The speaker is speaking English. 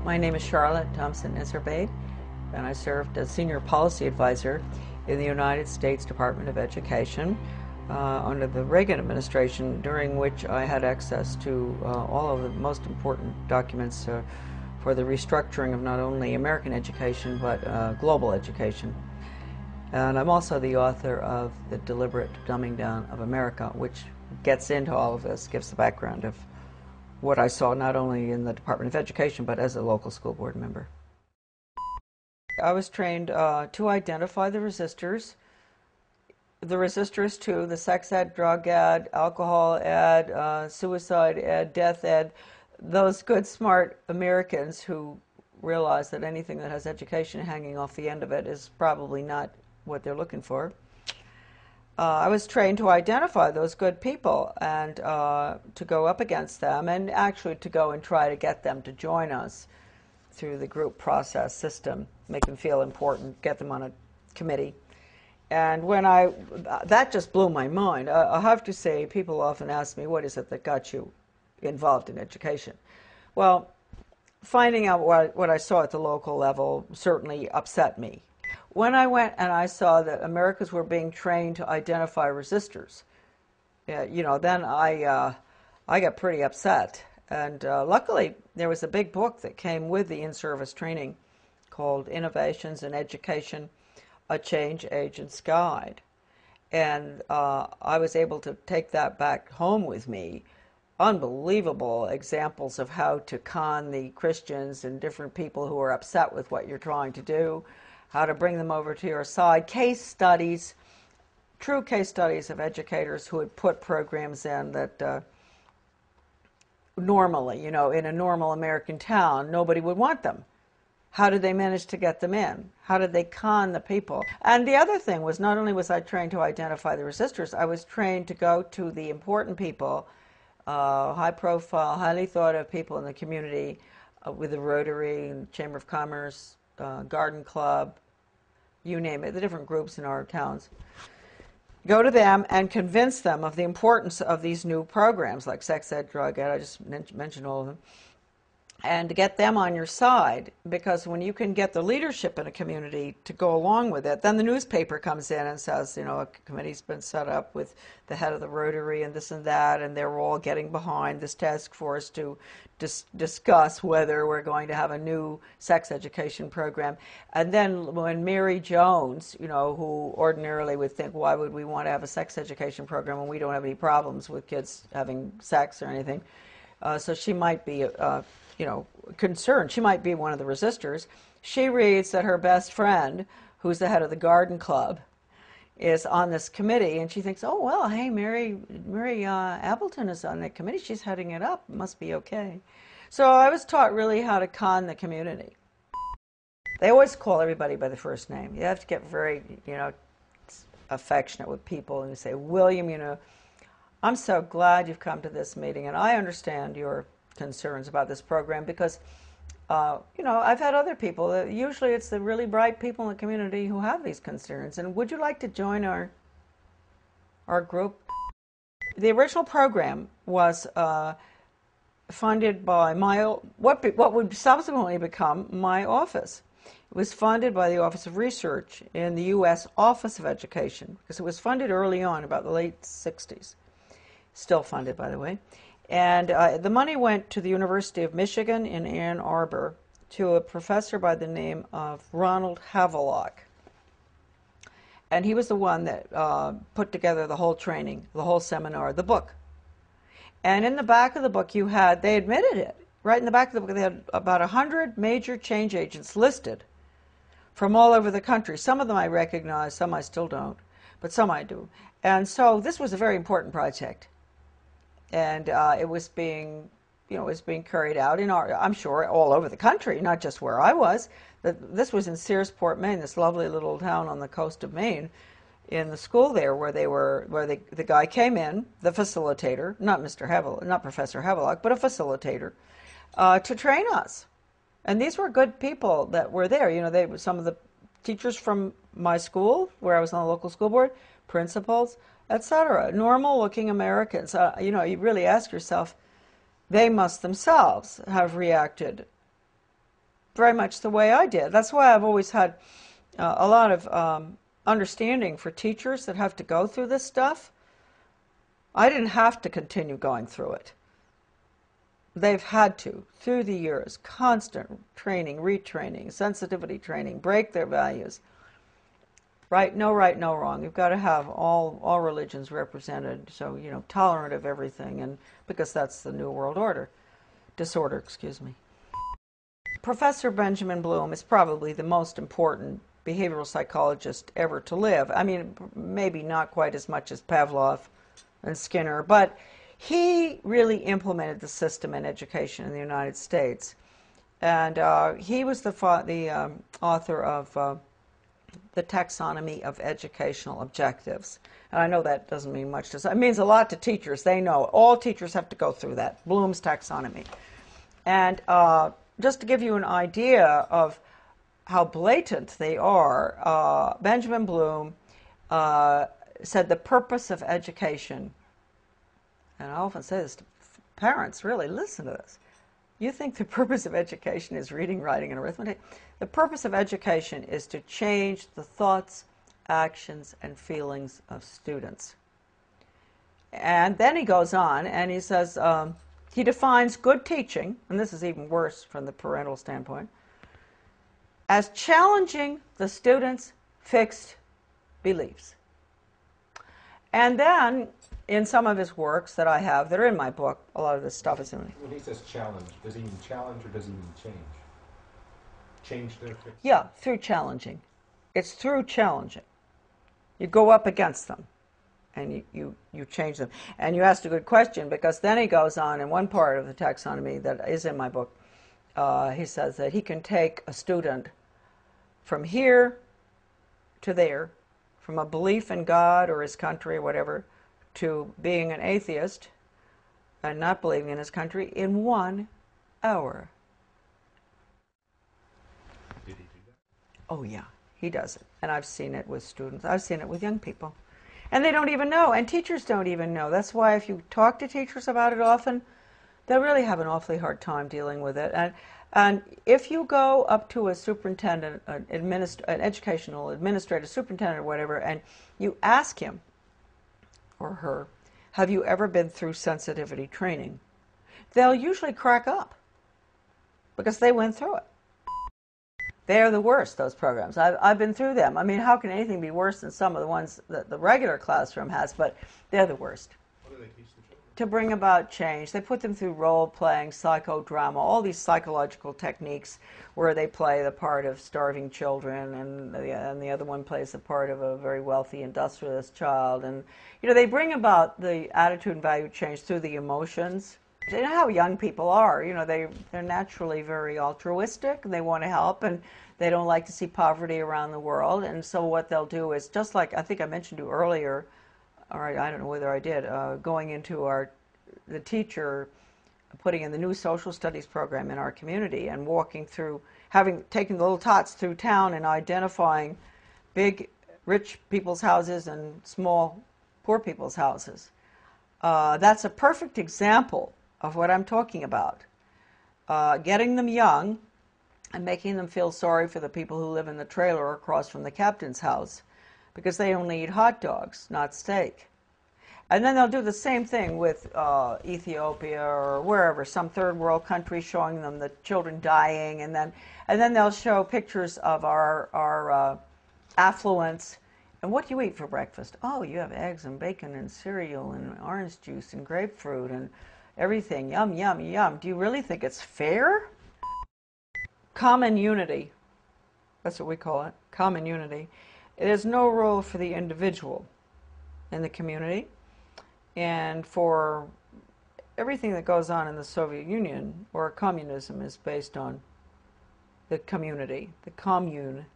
My name is Charlotte Thompson Iserbyt, and I served as Senior Policy Advisor in the United States Department of Education under the Reagan administration, during which I had access to all of the most important documents for the restructuring of not only American education but global education. And I'm also the author of The Deliberate Dumbing Down of America, which gets into all of this, gives the background of what I saw not only in the Department of Education but as a local school board member. I was trained to identify the resistors to the sex ed, drug ed, alcohol ed, suicide ed, death ed, those good, smart Americans who realize that anything that has education hanging off the end of it is probably not what they're looking for. I was trained to identify those good people and to go up against them, and actually to go and try to get them to join us through the group process system, make them feel important, get them on a committee. And that just blew my mind. I have to say, people often ask me, what is it that got you involved in education? Well, finding out what I saw at the local level certainly upset me. When I went and I saw that Americans were being trained to identify resistors, then I got pretty upset. And luckily, there was a big book that came with the in-service training called Innovations in Education, A Change Agent's Guide. And I was able to take that back home with me. Unbelievable examples of how to con the Christians and different people who are upset with what you're trying to do, how to bring them over to your side, case studies, true case studies of educators who had put programs in that normally, in a normal American town, nobody would want them. How did they manage to get them in? How did they con the people? And the other thing was, not only was I trained to identify the resistors, I was trained to go to the important people, high profile, highly thought of people in the community, with the Rotary, Chamber of Commerce, Garden Club, you name it, the different groups in our towns. Go to them and convince them of the importance of these new programs like sex ed, drug ed, I just mentioned all of them, and to get them on your side, because when you can get the leadership in a community to go along with it, then the newspaper comes in and says, a committee's been set up with the head of the Rotary and this and that, and they're all getting behind this task force to discuss whether we're going to have a new sex education program. And then when Mary Jones, who ordinarily would think, why would we want to have a sex education program when we don't have any problems with kids having sex or anything, so she might be concerned. She might be one of the resistors. She reads that her best friend, who's the head of the Garden Club, is on this committee, and she thinks, oh, well, hey, Mary Appleton is on that committee. She's heading it up. It must be okay. So I was taught really how to con the community. They always call everybody by the first name. You have to get very, affectionate with people, and you say, William, I'm so glad you've come to this meeting, and I understand your concerns about this program, because I've had other people, usually it's the really bright people in the community who have these concerns, and would you like to join our group? The original program was funded by what would subsequently become my office. It was funded by the Office of Research in the U.S. Office of Education, because it was funded early on, about the late 60s. Still funded, by the way. And the money went to the University of Michigan in Ann Arbor to a professor by the name of Ronald Havelock. And he was the one that put together the whole training, the whole seminar, the book. And in the back of the book they admitted it. Right in the back of the book, they had about 100 major change agents listed from all over the country. Some of them I recognize, some I still don't, but some I do. And so this was a very important project. And it was being carried out I'm sure, all over the country, not just where I was. This was in Searsport, Maine, this lovely little town on the coast of Maine, in the school there where the guy came in, the facilitator, not Professor Havelock, but a facilitator, to train us. And these were good people that were there. They were some of the teachers from my school, where I was on the local school board, principals, etc. Normal-looking Americans. You really ask yourself, they must themselves have reacted very much the way I did. That's why I've always had a lot of understanding for teachers that have to go through this stuff. I didn't have to continue going through it. They've had to, through the years, constant training, retraining, sensitivity training, break their values. Right, no wrong. You've got to have all religions represented, so, you know, tolerant of everything, and because that's the New World Order. Disorder, excuse me. Professor Benjamin Bloom is probably the most important behavioral psychologist ever to live. I mean, maybe not quite as much as Pavlov and Skinner, but he really implemented the system in education in the United States. And he was the author of the Taxonomy of Educational Objectives. And I know that doesn't mean much to us. It means a lot to teachers. They know. All teachers have to go through that, Bloom's taxonomy. And just to give you an idea of how blatant they are, Benjamin Bloom said the purpose of education, and I often say this to parents, really, listen to this. You think the purpose of education is reading, writing, and arithmetic? The purpose of education is to change the thoughts, actions, and feelings of students. And then he goes on and he says, he defines good teaching, and this is even worse from the parental standpoint, as challenging the student's fixed beliefs. And then, in some of his works that I have, that are in my book, a lot of this stuff is in it. When he says challenge, does he mean challenge or does he mean change? Change their fixed? Yeah, through challenging. It's through challenging. You go up against them, and you change them. And you asked a good question, because then he goes on in one part of the taxonomy that is in my book, he says that he can take a student from here to there, from a belief in God or his country or whatever, to being an atheist and not believing in his country in 1 hour. Did he do that? Oh yeah, he does it. And I've seen it with students. I've seen it with young people. And they don't even know, and teachers don't even know. That's why if you talk to teachers about it often, they'll really have an awfully hard time dealing with it. And if you go up to a superintendent, an educational administrator, superintendent or whatever, and you ask him or her, have you ever been through sensitivity training? They'll usually crack up because they went through it. They're the worst, those programs. I've been through them. I mean, how can anything be worse than some of the ones that the regular classroom has? But they're the worst. What do they teach the children? To bring about change. They put them through role-playing, psychodrama, all these psychological techniques where they play the part of starving children, and the other one plays the part of a very wealthy industrialist child. And, you know, they bring about the attitude and value change through the emotions. You know how young people are. You know, they're naturally very altruistic, and they want to help, and they don't like to see poverty around the world. And so what they'll do is, just like I think I mentioned to you earlier, all right, I don't know whether I did, going into the teacher putting in the new social studies program in our community and walking through, taking the little tots through town and identifying big rich people's houses and small poor people's houses. That's a perfect example of what I'm talking about. Getting them young and making them feel sorry for the people who live in the trailer across from the captain's house, because they only eat hot dogs, not steak. And then they'll do the same thing with Ethiopia or wherever, some third world country, showing them the children dying, and then they'll show pictures of our affluence. And what do you eat for breakfast? Oh, you have eggs and bacon and cereal and orange juice and grapefruit and everything. Yum, yum, yum. Do you really think it's fair? Common unity. That's what we call it, common unity. There's no role for the individual in the community. And for everything that goes on in the Soviet Union or communism is based on the community, the commune.